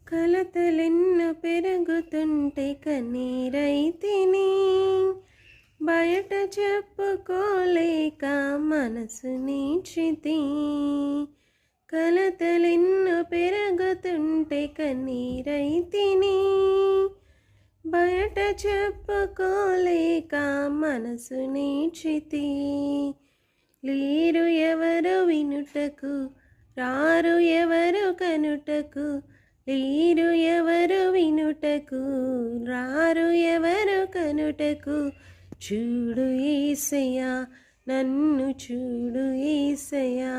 కలతలెన్నో పెరుగుతుంటే కన్నీరైతిని, బయట చెప్పుకోలేక మనసు నీచితి. కలతలెన్నో పెరుగుతుంటే కన్నీరైతిని, బయట చెప్పుకోలేక మనసు నీచితి. లేరు ఎవరు వినుటకు, రారు ఎవరు కనుటకు, లేరు ఎవరు వినుటకు, రారు ఎవరు కనుటకు. చూడు యేసయ్యా, నన్ను చూడు యేసయ్యా,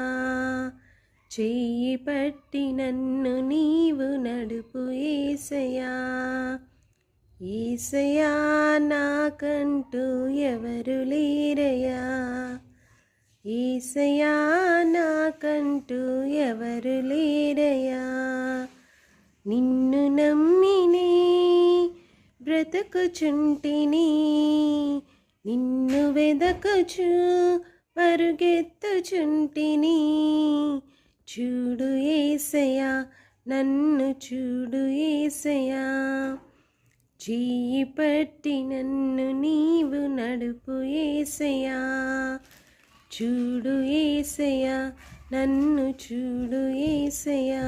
చెయ్యి పట్టి నన్ను నీవు నడుపు యేసయ్యా. యేసయ్యా నాకంటూ ఎవరు లేరయ్యా, యేసయ్యా నాకంటూ ఎవరు లేరయ్యా. నిన్ను నమ్మినే బ్రతుకుచుంటిని, నిన్ను వెదకుచు పరుగెత్తుచుంటిని. చూడు యేసయ్యా, నన్ను చూడు యేసయ్యా, చెయ్యి పట్టి నన్ను నీవు నడుపు యేసయ్యా. చూడు యేసయ్యా, నన్ను చూడు యేసయ్యా,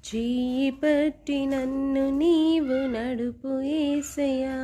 చెయ్యి పట్టి నన్ను నీవు నడుపు యేసయ్యా.